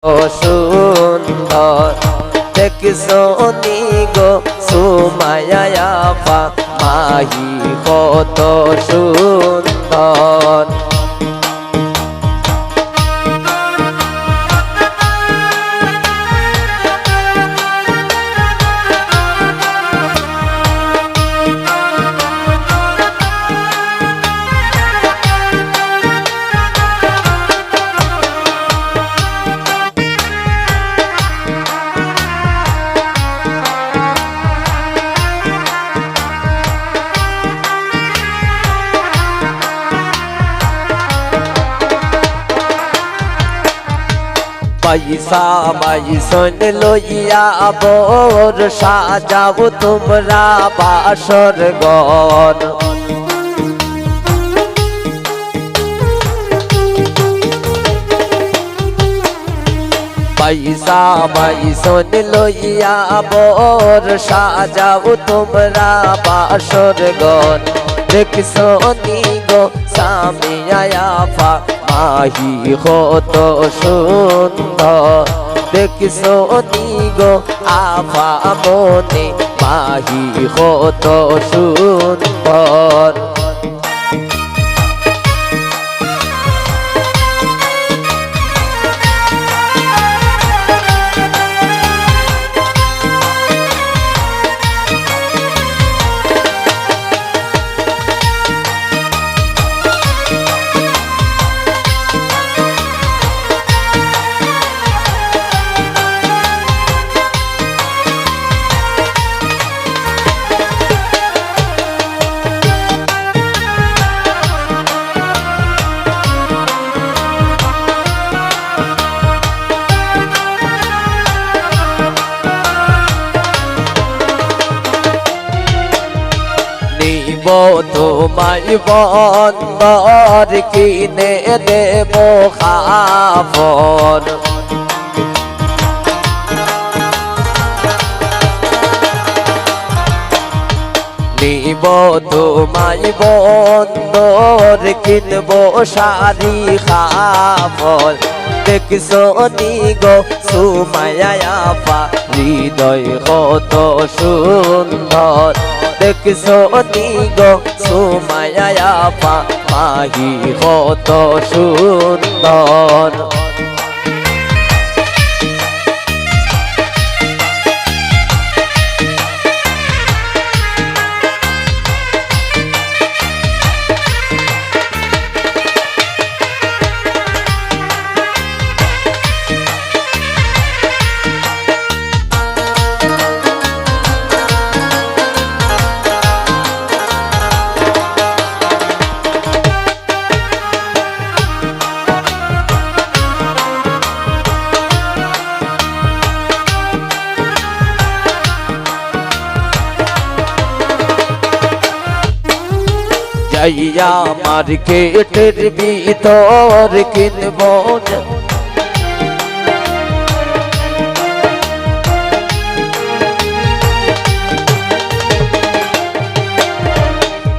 ও সুন্দর দেখছো নি গো সুমায়া আপা মাহি কত সুন্দর। পয়সা বাইসন লইয়া বোর সাজাও তোমরা বাসর ঘর। পয়সা বাইসন লইয়া বোর সাজাও তোমরা বাসর ঘর। দেখছো নি গো সামিয়া আপা মাহি কত সুন্দর। দেখছো নি গো আপা মনে মাহি কত সুন্দর। তোমায় বন্দর কিনে দেব খাবর। নিব তোমায় বন্দর কিনব শাড়ি খাবর। দেখছো নি গো সুমায়া আপা হৃদয় কত সুন্দর। দেখছো নি গো সুমায়া আপা মাহি কত সুন্দর। যাইয়া মার্কেটের ভিতর কিনব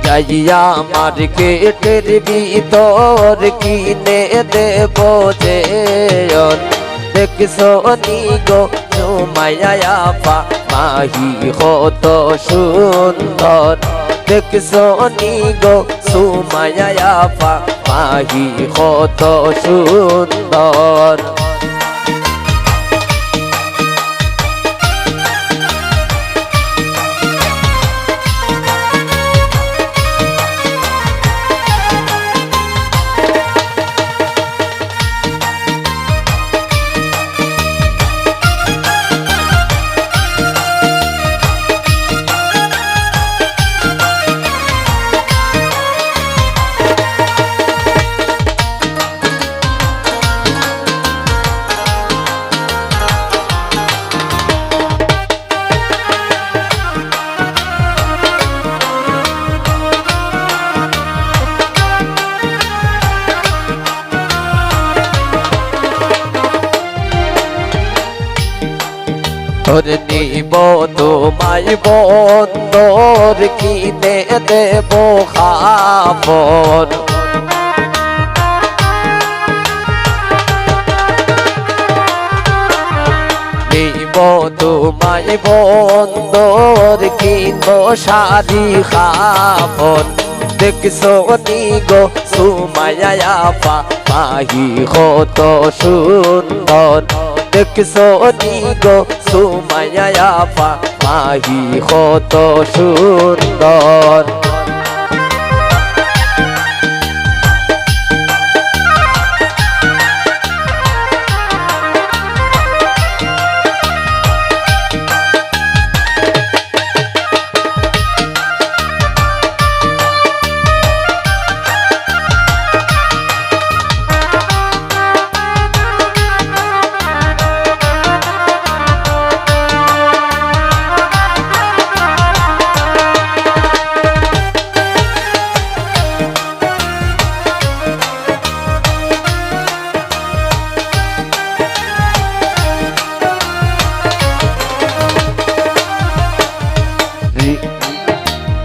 যাইয়া মার্কেটের ভিতর কিনে দেব যে। দেখছো নি গো সুমায়া আপা মাহি কত সুন্দর। দেখছো নি গো সুমায়া আপা মাহি কত সুন্দর। নিব তোমায় বন্দর কিনে দেব খাবর। তোমায় বন্দর কিনবো শাড়ি কাপড় দেখছো নি গো সুমাইয়া আপা মাহি কত সুন্দর দেখছো নি গো সুমাইয়া আপা মাহি কত সুন্দর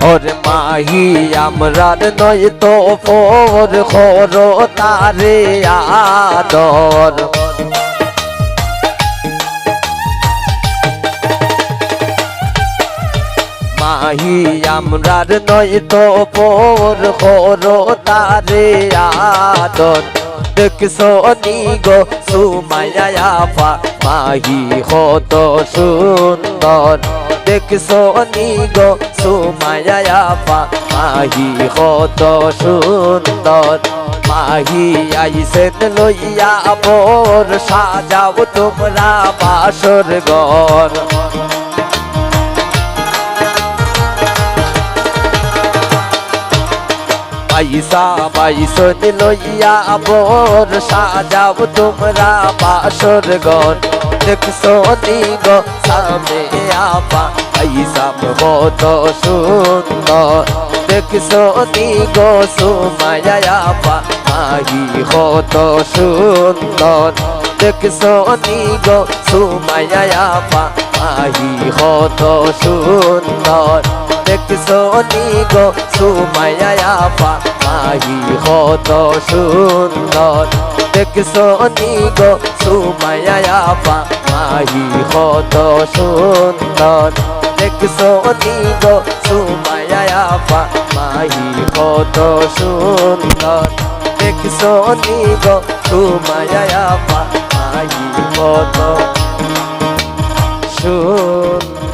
ওরে মাহি আমরার নয় তো পর খরো তারে আদর মাহি আমরার নয় তো পর খরো তারে আদর দেখছো নি গো সুমাইয়া আপা মাহি কত সুন্দর দেখছো নি গো সুমাইয়া আপা মাহি কত সুন্দর মাহি আইসেন লইয়া মোর সাজাও তোমরা বাসর ঘর পয়সা বাইসন লইয়া মোর সাজাও তোমরা বাসর ঘর দেখছো নি গো সামনে আপা পয়সা কত সুন্দর দেখছো নি গো সুমাইয়া আপা মাহি কত সুন্দর দেখছো নি গো সুমাইয়া আপা মাহি কত সুন্দর দেখছো নি গো সুমাইয়া আপা মাহি কত সুন্দর দেখছো নি গো সুমাইয়া আপা মাহি কত সুন্দর দেখছো নি গো সুমাইয়া আপা মাহি কত সুন্দর দেখছো নি গো সুমাইয়া আপা মাহি কত সুন্দর